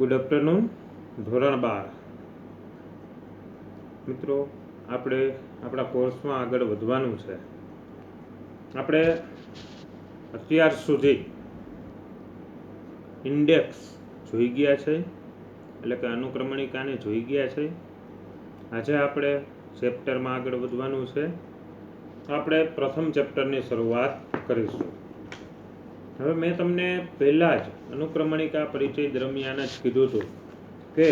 Good afternoon. ધોરણ 12 મિત્રો, આપણે આપણા કોર્સમાં આગળ વધવાનું છે. આપણે અત્યાર સુધી ઇન્ડેક્સ જોઈ ગયા છે, એટલે કે અનુક્રમણિકાને જોઈ ગયા છે. આજે આપણે ચેપ્ટરમાં આગળ વધવાનું છે. આપણે પ્રથમ ચેપ્ટરની શરૂઆત કરીશું. હવે મેં તમને પહેલાં જ અનુક્રમણિકા પરિચય દરમિયાન જ કીધું હતું કે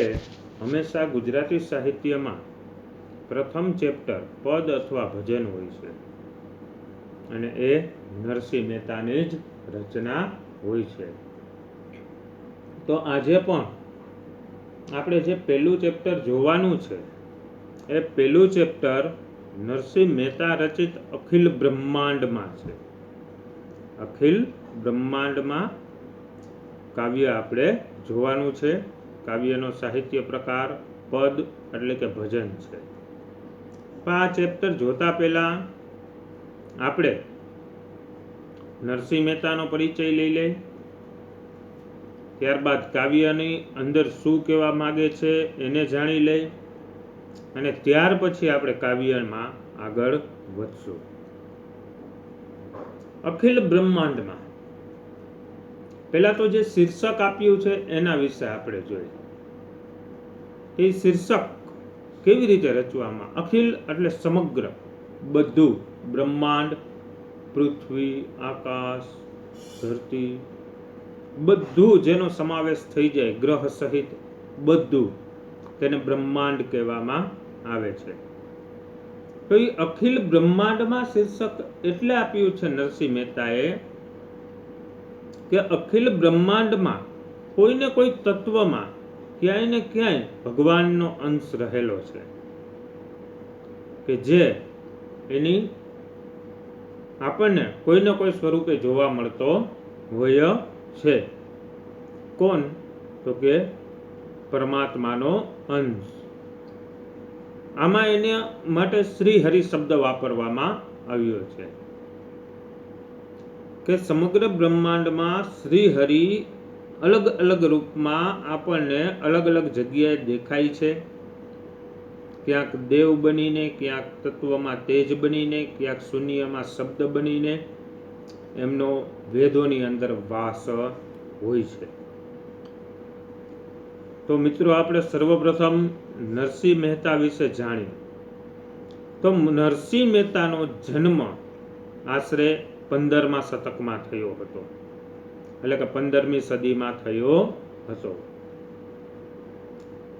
હંમેશા ગુજરાતી સાહિત્યમાં પ્રથમ ચેપ્ટર પદ અથવા ભજન હોય છે, અને એ નરસિંહ મહેતાની જ રચના હોય છે. તો આજે પણ આપણે જે પહેલું ચેપ્ટર જોવાનું છે, એ પહેલું ચેપ્ટર નરસિંહ મહેતા રચિત અખિલ બ્રહ્માંડમાં છે. અખિલ બ્રહ્માંડમાં કાવ્ય આપણે જોવાનું છે. કાવ્યનો સાહિત્ય પ્રકાર પદ એટલે કે ભજન છે. આ ચેપ્ટર જોતા પહેલા આપણે નરસિંહ મહેતાનો પરિચય લઈ લઈએ, ત્યારબાદ કાવ્યની અંદર શું કહેવા માગે છે એને જાણી લઈ, અને ત્યાર પછી આપણે કાવ્યમાં આગળ વધશું. અખિલ બ્રહ્માંડમાં પહેલા તો જે શીર્ષક આપ્યું છે એના વિશે આપણે જોઈએ. એ શીર્ષક કેવી રીતે રચવામાં? અખિલ એટલે સમગ્ર, બધું, બ્રહ્માંડ, પૃથ્વી, આકાશ, ધરતી, બધું જેનો સમાવેશ થઈ જાય, ગ્રહ સહિત બધું, તેને બ્રહ્માંડ કહેવામાં આવે છે. તો એ અખિલ બ્રહ્માંડમાં શીર્ષક એટલે આપ્યું છે નરસિંહ મહેતાએ કે અખિલ બ્રહ્માંડમાં કોઈને કોઈ તત્વમાં ક્યાંય ને ક્યાંય ભગવાનનો અંશ રહેલો છે, કે જે એની આપણને કોઈને કોઈ સ્વરૂપે જોવા મળતો હોય છે. કોણ? તો કે પરમાત્માનો અંશ. આમાં એને માટે શ્રી હરિ શબ્દ વાપરવામાં આવ્યો છે, કે સમગ્ર બ્રહ્માંડમાં શ્રી હરિ અલગ અલગ રૂપમાં આપણને અલગ અલગ જગ્યાએ દેખાય છે. ક્યાંક દેવ બનીને, ક્યાંક તત્વમાં તેજ બનીને, ક્યાંક શૂન્યમાં શબ્દ બનીને એમનો વેદોની અંદર વાસ હોય છે. તો મિત્રો, આપણે સર્વપ્રથમ નરસિંહ મહેતા વિશે જાણીએ. તો નરસિંહ મહેતાનો જન્મ આશરે 15મા શતકમાં થયો હતો, એટલે કે 15મી સદીમાં થયો હતો.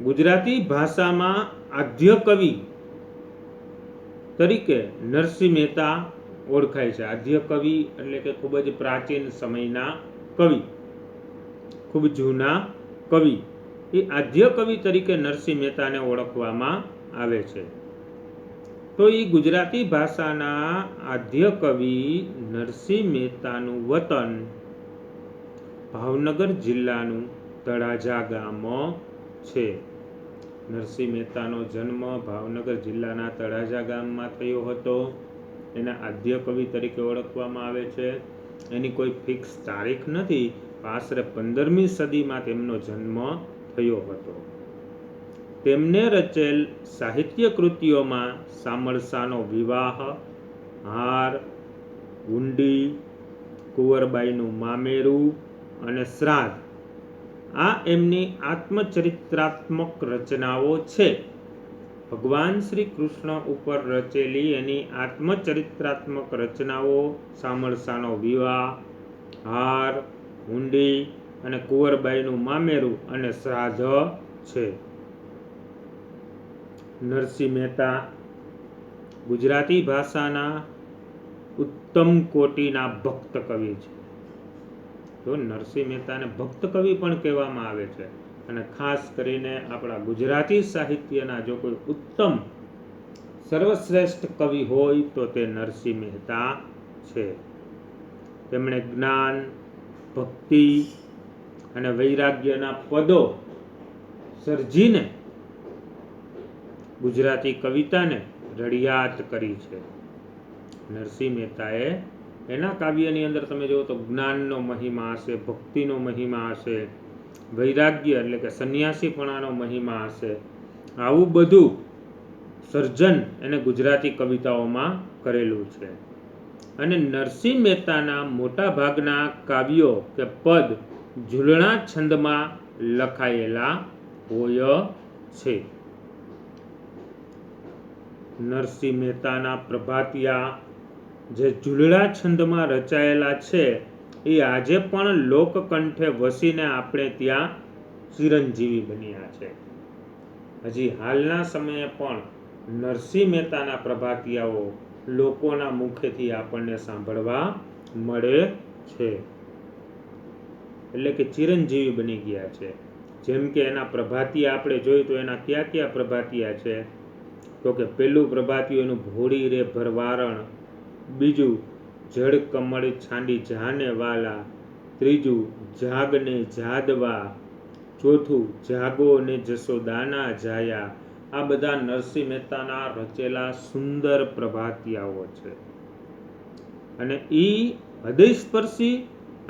ગુજરાતી ભાષામાં આદ્ય કવિ તરીકે નરસિંહ મહેતા ઓળખાય છે. આદ્ય કવિ એટલે કે ખૂબ જ પ્રાચીન સમયના કવિ, ખૂબ જૂના કવિ. એ આદ્ય કવિ તરીકે નરસિંહ મહેતાને ઓળખવામાં આવે છે. તો એ ગુજરાતી ભાષાના આદ્ય કવિ નરસિંહ મહેતાનું વતન ભાવનગર જિલ્લાનું તળાજા ગામ છે. નરસિંહ મહેતાનો જન્મ ભાવનગર જિલ્લાના તળાજા ગામમાં થયો હતો. એના આદ્ય કવિ તરીકે ઓળખવામાં આવે છે. એની કોઈ ફિક્સ તારીખ નથી, આશરે 15મી સદીમાં તેમનો જન્મ થયો હતો. તેમને રચેલ સાહિત્ય કૃતિઓમાં સામળસાનો વિવાહ, હાર, હુંડી, કુંવરબાઈનું મામેરું અને શ્રાદ્ધ આ એમની આત્મચરિત્રાત્મક રચનાઓ છે. ભગવાન શ્રી કૃષ્ણ ઉપર રચેલી એની આત્મચરિત્રાત્મક રચનાઓ સામળસાનો વિવાહ, હાર, હુંડી અને કુંવરબાઈનું મામેરું અને શ્રાદ્ધ છે. નરસિંહ મહેતા ગુજરાતી ભાષાના ઉત્તમ કોટીના ભક્ત કવિ છે. તો નરસિંહ મહેતાને ભક્ત કવિ પણ કહેવામાં આવે છે. અને ખાસ કરીને આપણા ગુજરાતી સાહિત્યના જો કોઈ ઉત્તમ સર્વશ્રેષ્ઠ કવિ હોય તો તે નરસિંહ મહેતા છે. તેમણે જ્ઞાન, ભક્તિ અને વૈરાગ્યના પદો સર્જીને ગુજરાતી કવિતાને રડિયાત કરી છે. નરસિંહ મહેતાએ એના કાવ્યની અંદર તમે જુઓ તો જ્ઞાનનો મહિમા હશે, ભક્તિનો મહિમા હશે, વૈરાગ્ય એટલે કે સંન્યાસીપણાનો મહિમા હશે. આવું બધું સર્જન એને ગુજરાતી કવિતાઓમાં કરેલું છે. અને નરસિંહ મહેતાના મોટા ભાગના કાવ્યો કે પદ ઝૂલણા છંદમાં લખાયેલા હોય છે. નરસિંહ મહેતાના પ્રભાતિયા જે ઝૂલણા છંદમાં રચાયેલા છે એ આજે પણ લોકકંઠે વસીને આપણે ત્યાં ચિરંજીવી બન્યા છે. હજી હાલના સમયે પણ નરસિંહ મહેતાના પ્રભાતિયાઓ લોકોના મુખેથી આપણને સાંભળવા મળે છે. એટલે કે ચિરંજીવી બની ગયા છે. જેમ કે એના પ્રભાતિયા આપણે જોઈએ તો એના કયા કયા પ્રભાતિયા છે? તો કે પેલું પ્રભાતિયું એનું ભોળી રે ભરવારણ, બીજું જળ કમળ છાંડી જાને વાલા, ત્રીજું જાગને જાદવા, ચોથું જાગો ને જસોદાના જાયા. આ બધા નરસિંહ મહેતાના રચેલા સુંદર પ્રભાતિયાઓ છે. અને એ હૃદયસ્પર્શી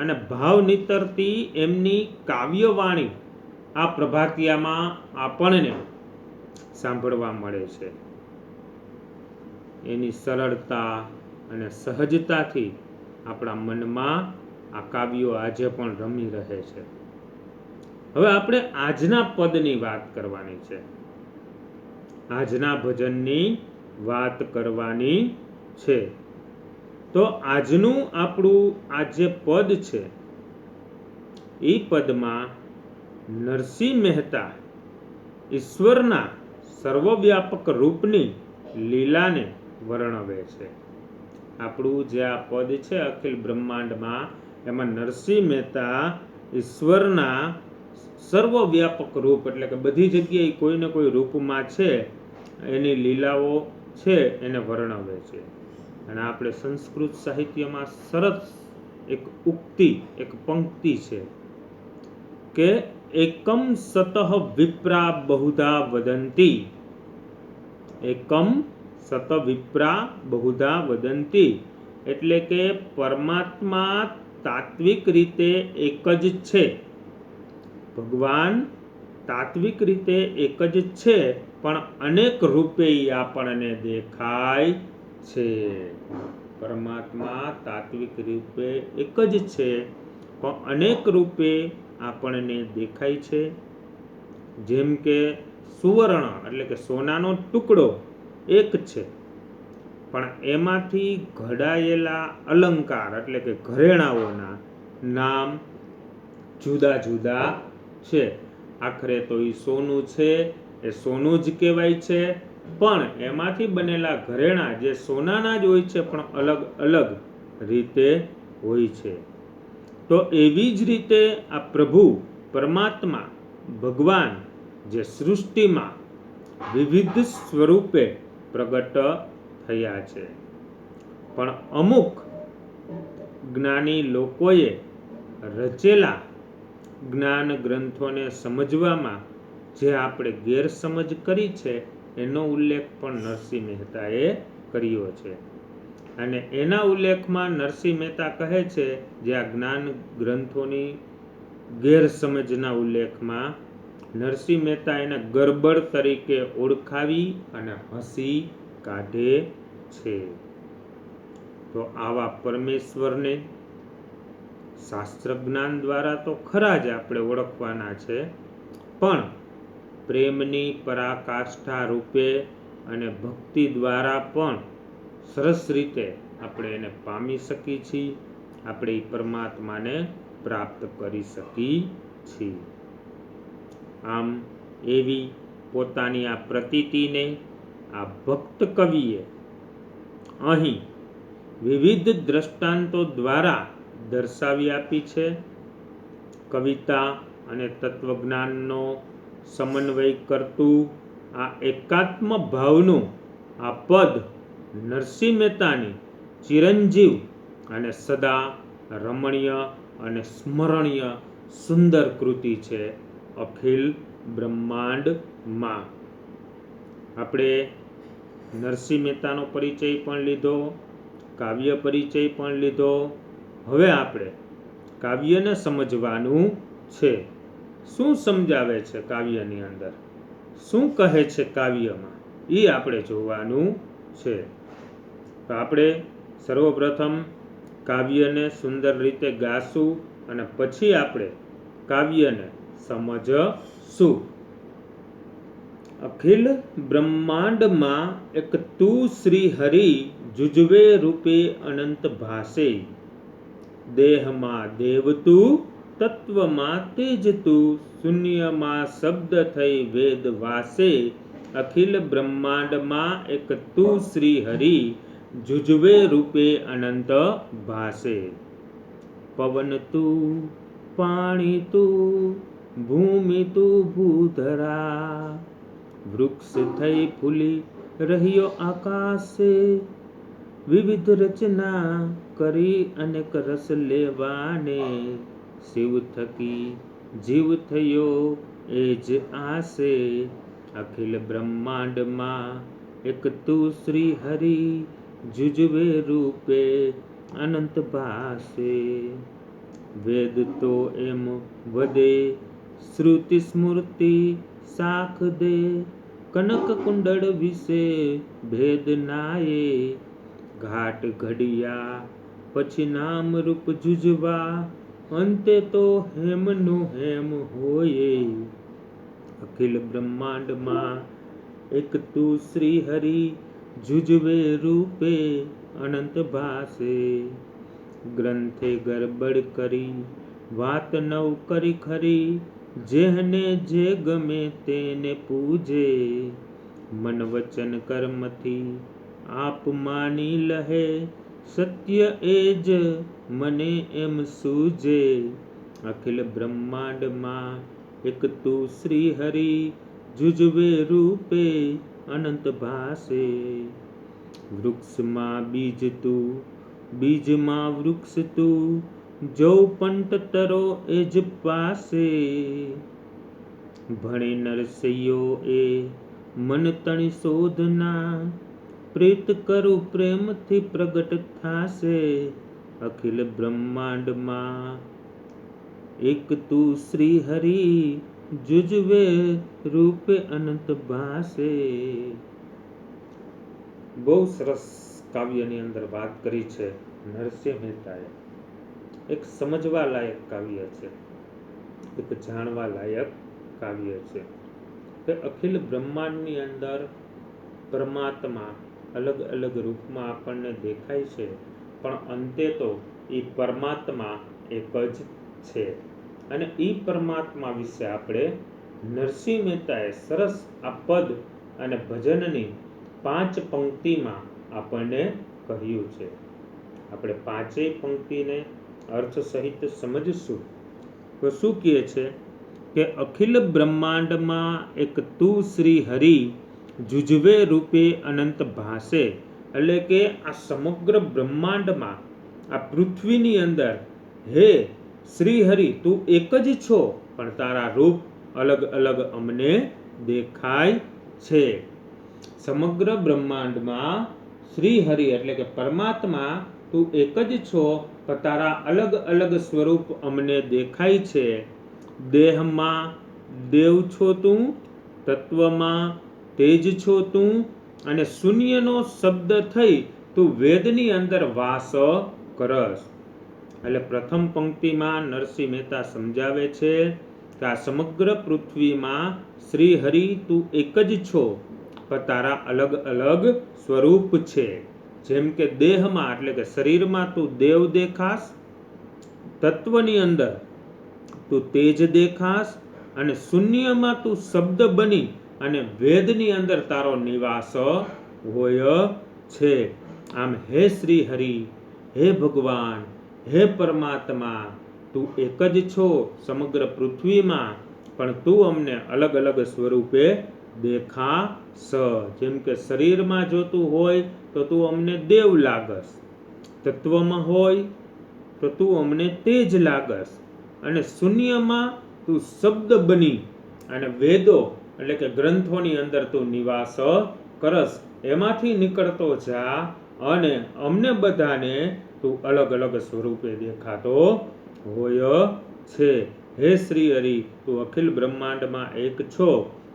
અને ભાવ નીતરતી એમની કાવ્યવાણી આ પ્રભાતિયામાં આપણને સાંભળવા મળે છે. એની સરળતા અને સહજતાથી આપણા મનમાં આ કાવ્યો આજે પણ રમી રહે છે. હવે આપણે આજના પદની વાત કરવાની છે, આજના ભજનની વાત કરવાની છે. તો આજનું આપણું આ જે પદ છે એ પદમાં નરસિંહ મહેતા ઈશ્વરના સર્વવ્યાપક રૂપની લીલાને વર્ણવે છે. આપણું જે આ પદ છે અખિલ બ્રહ્માંડમાં, એમાં નરસિંહ મહેતા ઈશ્વરના સર્વવ્યાપક રૂપ એટલે કે બધી જગ્યાએ કોઈ ને કોઈ રૂપમાં છે એની લીલાઓ છે એને વર્ણવે છે. અને આપણે સંસ્કૃત સાહિત્યમાં સરસ એક ઉક્તિ, એક પંક્તિ છે કે એકમ સતઃ વિપ્રા બહુધા વદંતી, એકમ સત વિપ્રા બહુધા વદંતી, એટલે કે પરમાત્મા તાત્વિક રીતે એક જ છે. ભગવાન તાત્વિક રીતે એક જ છે પણ અનેક રૂપે આપણને દેખાય છે. પરમાત્મા તાત્વિક રૂપે એક જ છે પણ અનેક રૂપે આપણને દેખાય છે. જેમ કે સુવર્ણ એટલે કે સોનાનો ટુકડો એક છે પણ એમાંથી ઘડાયેલા અલંકાર એટલે કે ઘરેણાઓના નામ જુદા જુદા છે. આખરે તો એ સોનું છે, એ સોનું જ કહેવાય છે, પણ એમાંથી બનેલા ઘરેણા જે સોનાના જ હોય છે પણ અલગ અલગ રીતે હોય છે. તો એવી જ રીતે આ પ્રભુ પરમાત્મા ભગવાન જે સૃષ્ટિમાં વિવિધ સ્વરૂપે પ્રગટ થયા છે, પણ અમુક જ્ઞાની લોકોએ રચેલા જ્ઞાન ગ્રંથોને સમજવામાં જે આપણે ગેરસમજ કરી છે એનો ઉલ્લેખ પણ નરસિંહ મહેતાએ કર્યો છે. અને એના ઉલ્લેખમાં નરસિંહ મહેતા કહે છે જે આ જ્ઞાન ગ્રંથોની ગેરસમજના ઉલ્લેખમાં નરસિંહ મહેતા એને ગરબડ તરીકે ઓળખાવી અને હસી કાઢે છે. તો આવા પરમેશ્વરને શાસ્ત્ર જ્ઞાન દ્વારા તો ખરા જ આપણે ઓળખવાના છે, પણ પ્રેમની પરાકાષ્ઠા રૂપે અને ભક્તિ દ્વારા પણ સરસ રીતે આપણે એને પામી શકીએ છીએ, આપણે એ પરમાત્માને પ્રાપ્ત કરી શકીએ છીએ. આમ એવી પોતાની આ પ્રતીતિને આ ભક્ત કવિએ અહીં વિવિધ દ્રષ્ટાંતો દ્વારા દર્શાવી આપી છે. કવિતા અને તત્વજ્ઞાનનો સમન્વય કરતું આ એકાત્મ ભાવનું આ પદ નરસિંહ મહેતાની ચિરંજીવ અને સદા રમણીય અને સ્મરણીય સુંદર કૃતિ છે અખિલ બ્રહ્માંડમાં. આપણે નરસિંહ મહેતાનો પરિચય પણ લીધો, કાવ્ય પરિચય પણ લીધો. હવે આપણે કાવ્યને સમજવાનું છે. શું સમજાવે છે કાવ્યની અંદર, શું કહે છે કાવ્યમાં, એ આપણે જોવાનું છે. તો આપણે સર્વપ્રથમ કાવ્યને સુંદર રીતે ગાશું અને પછી આપણે કાવ્યને સમજશું. અખિલ બ્રહ્માંડમાં એક તું શ્રી હરિ જુજવે રૂપે અનંત ભાસે. દેહમાં દેવ તું, તત્વમાં તેજ તું, શૂન્યમાં શબ્દ થઈ વેદ વાસે. અખિલ બ્રહ્માંડમાં એક તું શ્રી હરિ જુજવે રૂપે અનંત ભાસે. પવન તું, પાણી તું, ભૂમિ તું ભૂધરા, વૃક્ષ થઈ ફૂલી રહ્યો આકાશે. વિવિધ રચના કરી અનેક રસ લેવાને, શિવ થકી જીવ થયો એ જ આશે. અખિલ બ્રહ્માંડમાં એક તું શ્રી હરિ જુજવે રૂપે અનંત ભાસે. વેદ તો એમ વધે, શ્રુતિ સ્મૃતિ સાખ દે, કનક કુંડળ વિશે ભેદ નાયે. ઘાટ ઘડિયા પછી નામ રૂપ જુજવા, અંતે તો હેમનું હેમ હોયે. અખિલ બ્રહ્માંડમાં એક તું શ્રી હરિ જુજવે રૂપે અનંત ભાસે. ગ્રંથે ગરબડ કરી વાત નવ કરી ખરી, જેહને જે ગમે તેને પૂજે. મન વચન કર્મથી આપ માની લહે, સત્ય એ જ મને એમ સૂજે. અખિલ બ્રહ્માંડમાં એક તું શ્રી હરિ જુજવે રૂપે અનંત ભાસે. વૃક્ષમાં બીજ તું, બીજમાં વૃક્ષ તું, જો પંટ તરો એ જ પાસે. ભણે નરસૈયો એ મન તણી શોધના, પ્રીત કરું પ્રેમથી પ્રગટ થાશે. અખિલ બ્રહ્માંડમાં એક તું શ્રી હરિ જુજવે રૂપે અનંત ભાસે. બહુ સરસ કાવ્યની અંદર વાત કરી છે નરસિંહ મહેતાએ. એક સમજવા લાયક કાવ્ય છે, એક જાણવા લાયક કાવ્ય છે કે અખિલ બ્રહ્માંડની અંદર પરમાત્મા અલગ અલગ રૂપમાં આપણને દેખાય છે, પણ અંતે તો એ પરમાત્મા એક જ છે. અને એ પરમાત્મા વિશે આપણે નરસિંહ મહેતાએ સરસ આ પદ અને ભજનની 5 પંક્તિમાં આપણને કહ્યું છે. આપણે 5 પંક્તિને અર્થ સહિત સમજશું. તો શું કહે છે કે અખિલ બ્રહ્માંડમાં એક તું શ્રી હરિ જુજવે રૂપે અનંત ભાસે. એટલે કે આ સમગ્ર બ્રહ્માંડમાં આ પૃથ્વીની અંદર હે શ્રી હરિ તું એક જ છો, પણ તારા રૂપ અલગ અલગ અમને દેખાય છે. સમગ્ર બ્રહ્માંડમાં શ્રી હરિ એટલે કે પરમાત્મા તું એક જ છો, પણ તારા અલગ અલગ સ્વરૂપ અમને દેખાય છે. દેહમાં દેવ છો તું, તત્વમાં તેજ છો તું, અને શૂન્યનો શબ્દ થઈ તું વેદની અંદર વાસ કરસ. એટલે પ્રથમ પંક્તિમાં નરસિંહ મહેતા સમજાવે છે કે આ સમગ્ર પૃથ્વીમાં શ્રી હરિ તું એક જ છો, પણ તારા અલગ અલગ સ્વરૂપ છે. જેમ કે દેહમાં એટલે કે શરીરમાં તું દેવ દેખાસ, તત્વની અંદર તું તેજ દેખાસ, અને શૂન્યમાં તું શબ્દ બની અને વેદની અંદર તારો નિવાસ હોય છે. આમ હે શ્રી હરિ, હે ભગવાન, હે પરમાત્મા, તું એક જ છો સમગ્ર પૃથ્વીમાં, પણ તું અમને અલગ અલગ સ્વરૂપે દેખાશ. જેમ કે શરીરમાં જોતું હોય તો તું અમને દેવ લાગસ, તત્વમાં હોય તો તું અમને તેજ લાગસ, અને શૂન્યમાં તું શબ્દ બની અને વેદો એટલે કે ગ્રંથોની અંદર તું નિવાસ કરસ. એમાંથી નીકળતો જા અને અમને બધાને તું અલગ અલગ સ્વરૂપે દેખાતો હોય છે. હે શ્રી હરિ, તું અખિલ બ્રહ્માંડમાં એક છો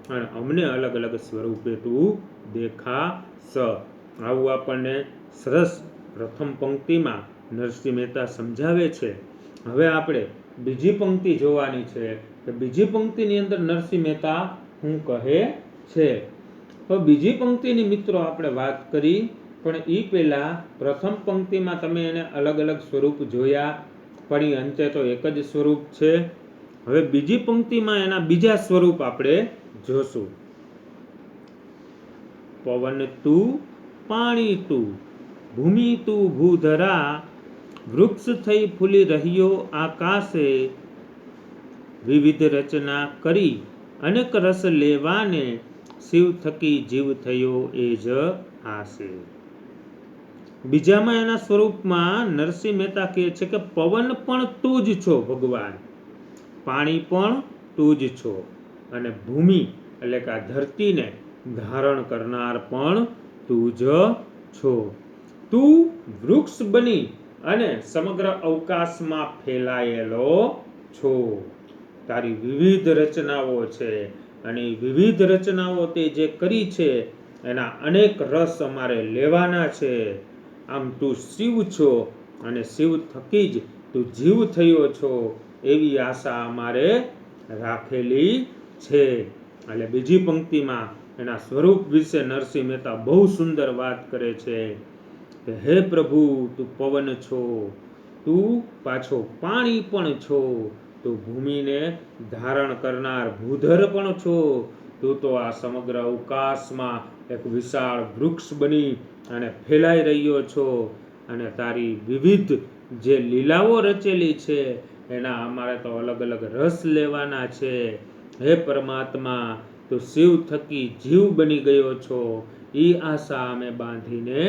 અને અમને અલગ અલગ સ્વરૂપે તું દેખાશ. આવું આપણને સરસ પ્રથમ પંક્તિમાં નરસિંહ મહેતા સમજાવે છે. હવે આપણે બીજી પંક્તિ જોવાની છે કે બીજી પંક્તિની અંદર નરસિંહ મહેતા શું કહે છે. તો બીજી પંક્તિની મિત્રો આપણે વાત કરી, પણ એ પહેલા પ્રથમ પંક્તિમાં તમે એને અલગ અલગ સ્વરૂપ જોયા, પણ અંતે તો એક જ સ્વરૂપ છે. હવે બીજી પંક્તિમાં એના બીજા સ્વરૂપ આપણે જોશું. પવન તું, પાણી તું, ભૂમિ તું ભૂધરા, વૃક્ષ થઈ ફૂલી રહ્યો આકાશે, વિવિધ રચના કરી અનેક રસ લેવાને, શિવ થકી જીવ થયો એ જ આશે. બીજામાં એના સ્વરૂપમાં નરસિંહ મહેતા કહે છે કે પવન પણ તું જ છો ભગવાન, પાણી પણ તું જ છો, અને ભૂમિ એટલે કે આ ધરતીને ધારણ કરનાર પણ તું જ છો. તું વૃક્ષ બની અને સમગ્ર અવકાશમાં ફેલાયેલો છો. તારી વિવિધ રચનાઓ છે અને વિવિધ રચનાઓ તે જે કરી છે એના અનેક રસ અમારે લેવાના છે. આમ તું શિવ છો અને શિવ થકી જ તું જીવ થયો છો એવી આશા અમારે રાખેલી છે. એટલે બીજી પંક્તિમાં એના સ્વરૂપ વિશે નરસિંહ મહેતા બહુ સુંદર વાત કરે છે કે હે પ્રભુ, તું પવન છો, તું પાછો પાણી પણ છો, તું ભૂમિને ધારણ કરનાર ભૂધર પણ છો, તું તો આ સમગ્ર અવકાશમાં એક વિશાળ વૃક્ષ બની અને ફેલાઈ રહ્યો છો, અને તારી વિવિધ જે લીલાઓ રચેલી છે એના અમારે તો અલગ અલગ રસ લેવાના છે. હે પરમાત્મા, તું શિવ થકી જીવ બની ગયો છો, એ આશા અમે બાંધીને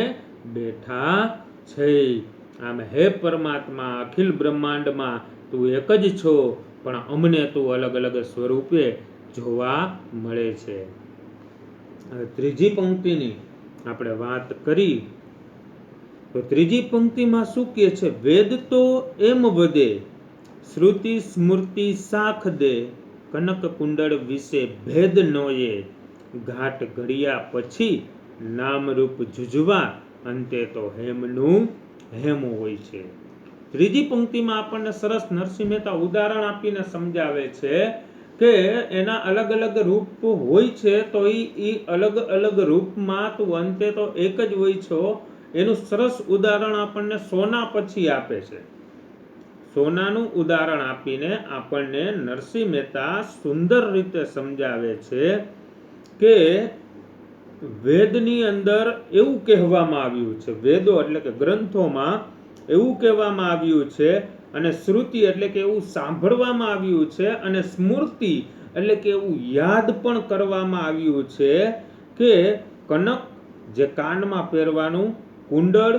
બેઠા છે. આમ હે પરમાત્મા, અખિલ બ્રહ્માંડમાં તું એક જ છો, પણ અમને તું અલગ અલગ સ્વરૂપે જોવા મળે છે. હવે ત્રીજી પંક્તિની આપણે વાત કરી તો ત્રીજી પંક્તિમાં શું કહે છે? વેદ તો એમ વધે, શ્રુતિ સ્મૃતિ સાખ દે, કનક કુંડળ વિશે ભેદ નોયે, ઘાટ ઘડિયા પછી નામરૂપ જુજવા, અંતે તો હેમનું હેમ હોય છે. ત્રીજી પંક્તિમાં આપણને સરસ નરસિંહ મહેતા ઉદાહરણ આપીને સમજાવે છે કે એના અલગ અલગ રૂપ હોય છે, તો એ અલગ અલગ રૂપમાં તું અંતે તો એક જ હોય છો. એનું સરસ ઉદાહરણ આપણને સોના પછી આપે છે. સોનાનું ઉદાહરણ આપીને આપણને નરસિંહ મહેતા સુંદર રીતે સમજાવે છે કે વેદની અંદર એવું કહેવામાં આવ્યું છે, વેદો એટલે કે ગ્રંથોમાં એવું કહેવામાં આવ્યું છે, અને શ્રુતિ એટલે કે એવું સાંભળવામાં આવ્યું છે, અને સ્મૃતિ એટલે કે એવું યાદ પણ કરવામાં આવ્યું છે કે કનક જે કાનમાં પહેરવાનું કુંડળ,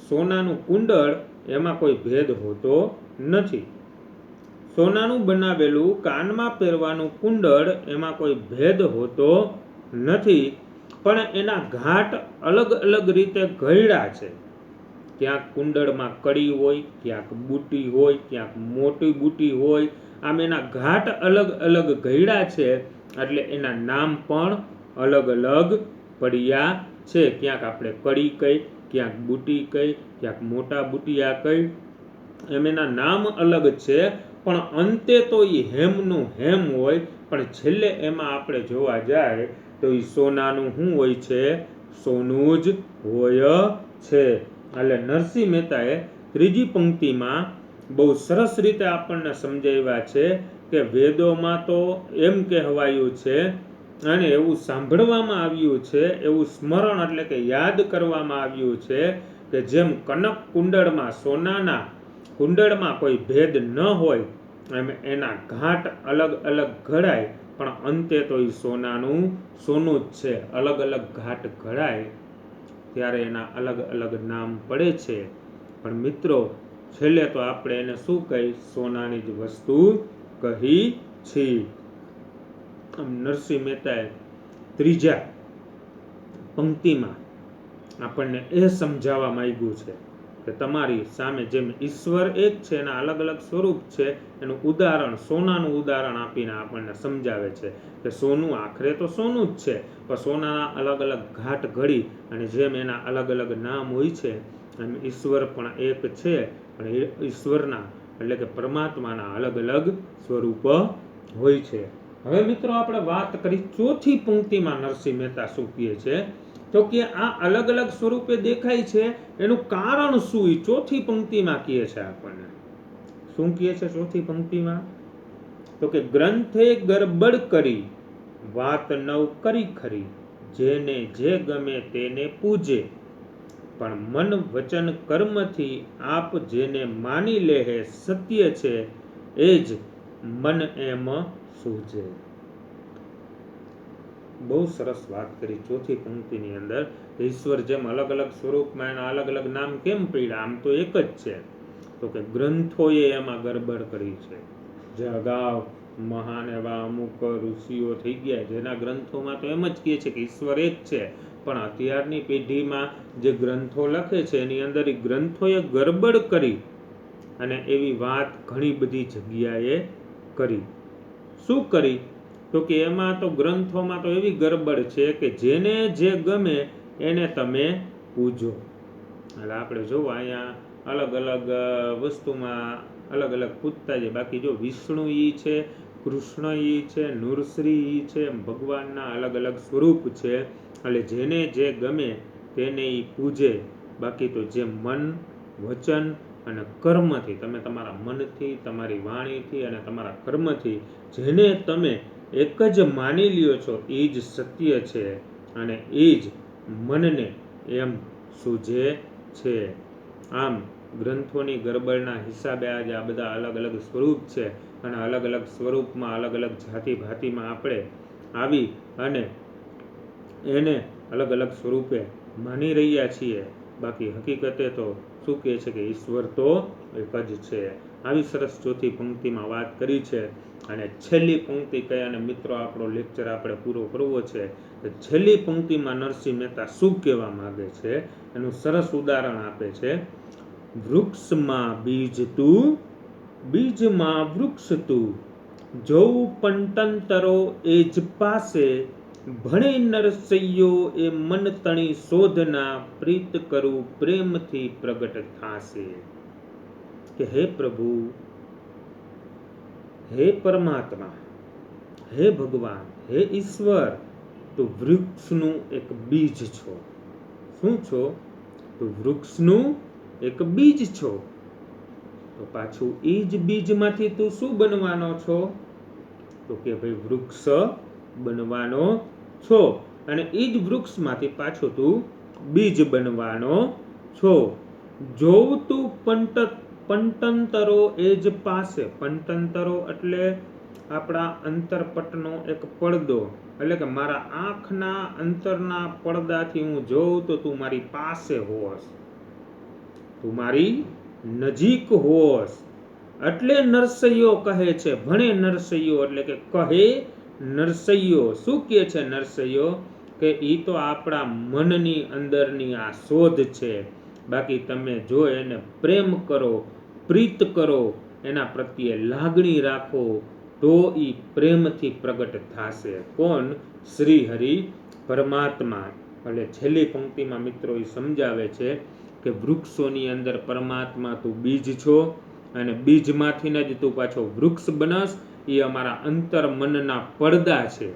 સોનાનું કુંડળ, એમાં કોઈ ભેદ હોતો નથી. સોનાનું બનાવેલું કાનમાં પહેરવાનું કુંડળ, એમાં કોઈ ભેદ હોતો નથી, પણ એના ઘાટ અલગ અલગ રીતે ઘડ્યા છે. ક્યાંક કુંડળમાં કડી હોય, ક્યાંક બુટી હોય, ક્યાંક મોટી બુટી હોય, આમ એના ઘાટ અલગ અલગ ઘડ્યા છે, એટલે એના નામ પણ અલગ અલગ પડ્યા છે. ક્યાંક આપણે કડી કહી, ક્યાંક બુટી કહી, ક્યાંક મોટા બુટિયા કહી, એમ એના નામ અલગ છે, પણ અંતે તો એ હેમનું હેમ હોય. પણ છેલ્લે એમાં આપણે જોવા જાય તો એ સોનાનું શું હોય છે? સોનું જ હોય છે. એટલે નરસિંહ મહેતાએ ત્રીજી પંક્તિમાં બહુ સરસ રીતે આપણને સમજાવ્યા છે કે વેદોમાં તો એમ કહેવાયું છે અને એવું સાંભળવામાં આવ્યું છે, એવું સ્મરણ એટલે કે યાદ કરવામાં આવ્યું છે કે જેમ કનક કુંડળમાં, સોનાના કુંડળમાં કોઈ ભેદ ન હોય, એમ એના ઘાટ અલગ અલગ ઘડાય, પણ અંતે તો એ સોનાનું સોનું જ છે. અલગ અલગ ઘાટ ઘડાય ત્યારે એના અલગ અલગ નામ પડે છે, પણ મિત્રો છેલ્લે તો આપણે એને શું કહી? સોનાની જ વસ્તુ કહી છે. નરસિંહ મહેતાએ ત્રીજા પંક્તિમાં આપણને એ સમજાવવા માંગ્યું છે કે તમારી સામે જેમ ઈશ્વર એક છે, એના અલગ અલગ સ્વરૂપ છે, એનું ઉદાહરણ સોનાનું ઉદાહરણ આપીને આપણને સમજાવે છે કે સોનું આખરે તો સોનું જ છે, પણ સોનાના અલગ અલગ ઘાટ ઘડી અને જેમ એના અલગ અલગ નામ હોય છે એમ ઈશ્વર પણ એક છે, પણ એ ઈશ્વરના એટલે કે પરમાત્માના અલગ અલગ સ્વરૂપ હોય છે. હવે મિત્રો આપણે વાત કરી ચોથી પંક્તિમાં નરસિંહ મહેતા શું કહે છે, તો કે આ અલગ અલગ સ્વરૂપે દેખાય છે એનું કારણ શું એ ચોથી પંક્તિમાં કહે છે. આપણને શું કહે છે ચોથી પંક્તિમાં, તો કે ગ્રંથે ગરબડ કરી વાત નવ કરી ખરી, જેને જે ગમે તેને પૂજે, પણ મન વચન કર્મથી આપ જેને માની લે હે સત્ય છે, એ જ મન એમ સૂજે. બહુ સરસ વાત કરી ચોથી પંક્તિની અંદર. ઈશ્વર જેમ અલગ અલગ સ્વરૂપમાં એના અલગ અલગ નામ કેમ પડ્યા, આમ તો એક જ છે, તો કે ગ્રંથોએ એમાં ગરબડ કરી છે. જે અગાઉ મહાન એવા અમુક ઋષિઓ થઈ ગયા જેના ગ્રંથોમાં તો એમ જ કહે છે કે ઈશ્વર એક છે, પણ અત્યારની પેઢીમાં જે ગ્રંથો લખે છે એની અંદર એ ગ્રંથોએ ગરબડ કરી અને એવી વાત ઘણી બધી જગ્યાએ કરી. શું કરી, તો કે એમાં તો ગ્રંથોમાં તો એવી ગરબડ છે કે જેને જે ગમે એને તમે પૂજો. એટલે આપણે જો અહીંયા અલગ અલગ વસ્તુમાં અલગ અલગ પૂજતા છે, બાકી જો વિષ્ણુ ઈ છે, કૃષ્ણ ઈ છે, નૃસિંહ ઈ છે, ભગવાનના અલગ અલગ સ્વરૂપ છે, એટલે જેને જે ગમે તેને ઈ પૂજે. બાકી તો જે મન વચન અને કર્મથી તમે તમારા મનથી, તમારી વાણીથી અને તમારા કર્મથી જેને તમે એક જ માની લ્યો છો એ જ સત્ય છે અને એ જ મનને એમ સૂજે છે. આમ ગ્રંથોની ગરબડના હિસાબે આજે આ બધા અલગ અલગ સ્વરૂપ છે અને અલગ અલગ સ્વરૂપમાં અલગ અલગ જાતિ ભાતિમાં આપણે આવી અને એને અલગ અલગ સ્વરૂપે માની રહ્યા છીએ. બાકી હકીકતે તો શું કહે છે કે ઈશ્વર તો એક જ છે. આવી સરસ ચોથી પંક્તિમાં વાત કરી છે. અને છેલ્લી પંક્તિ કહે અને મિત્રો આપણો લેક્ચર આપણે પૂરો કરવો છે. છેલ્લી પંક્તિમાં નરસિંહ મહેતા શું કહેવા માંગે છે એનું સરસ ઉદાહરણ આપે છે. વૃક્ષમાં બીજ તું, બીજમાં વૃક્ષ તું, જોઉં પંટંતરો એ જ પાસે, ભણે નરસૈયો એ મન તણી શોધના, પ્રીત કરું પ્રેમથી પ્રગટ થાશે. કે હે પ્રભુ, હે પરમાત્મા, હે ભગવાન, હે ઈશ્વર, તું વૃક્ષનું એક બીજ છો. શું છો? તું વૃક્ષનું એક બીજ છો. તો પાછું એ જ બીજમાંથી તું શું બનવાનો છો? તો કે ભાઈ વૃક્ષ બનવાનો છો અને એ જ વૃક્ષમાંથી પાછો તું બીજ બનવાનો છો. જોવ તું પંટંતરો એ જ પાસે. પંટંતરો એટલે આપણા અંતરપટનો એક પડદો, એટલે કે મારા આંખના અંતરના પડદાથી હું જોઉં તો તું મારી પાસે હોસ, તું મારી નજીક હોસ. એટલે નરસૈયો કહે છે, ભણે નરસૈયો એટલે કે કહે નરસૈયો. શું કહે છે નરસૈયો? કે ઈ તો આપણા મનની અંદરની આ શોધ છે. બાકી તમે જો એને પ્રેમ કરો, પ્રીત કરો, એના પ્રત્યે લાગણી રાખો તો ઈ પ્રેમથી પ્રગટ થશે. કોણ? શ્રી હરિ પરમાત્મા. એટલે છેલ્લી પંક્તિમાં મિત્રો એ સમજાવે છે કે વૃક્ષોની અંદર પરમાત્મા તું બીજ છો અને બીજમાંથી જ તું પાછો વૃક્ષ બનસ. એ અમારા અંતર મનના પડદા છે.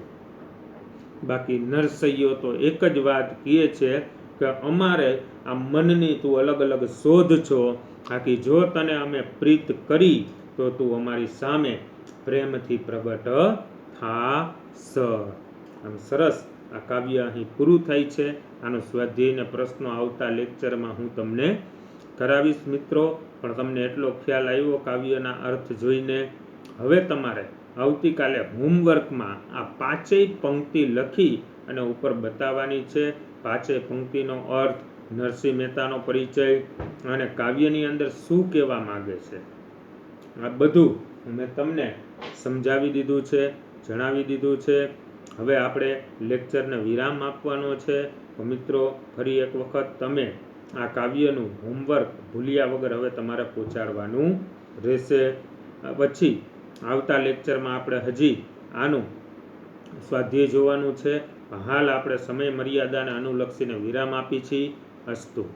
બાકી નરસૈયો તો એક જ વાત કહે છે કે અમારે આ મનની તું અલગ અલગ શોધ છો. બાકી જો તને અમે પ્રીત કરી તો તું અમારી સામે પ્રેમથી પ્રગટ થાસ. આમ સરસ આ કાવ્ય અહીં પૂરું થાય છે. આનો સ્વાધ્યાયને પ્રશ્નો આવતા લેક્ચરમાં હું તમને કરાવીશ મિત્રો. પણ તમને એટલો ખ્યાલ આવ્યો કાવ્યના અર્થ જોઈને. હવે તમારે આવતીકાલે હોમવર્કમાં આ પાંચેય પંક્તિ લખી અને ઉપર બતાવવાની છે. પાંચેય પંક્તિનો અર્થ, નરસિંહ મહેતાનો પરિચય અને કાવ્યની અંદર શું કહેવા માંગે છે, આ બધું મેં તમને સમજાવી દીધું છે, જણાવી દીધું છે. હવે આપણે લેક્ચરને વિરામ આપવાનો છે. તો મિત્રો ફરી એક વખત તમે આ કાવ્યનું હોમવર્ક ભૂલ્યા વગર હવે તમારે પહોંચાડવાનું રહેશે. પછી આવતા લેક્ચરમાં આપણે હજી આનું સ્વાધ્યાય જોવાનું છે. હાલ આપણે સમય મર્યાદાને અનુલક્ષીને વિરામ આપી છીએ. અસ્તુ.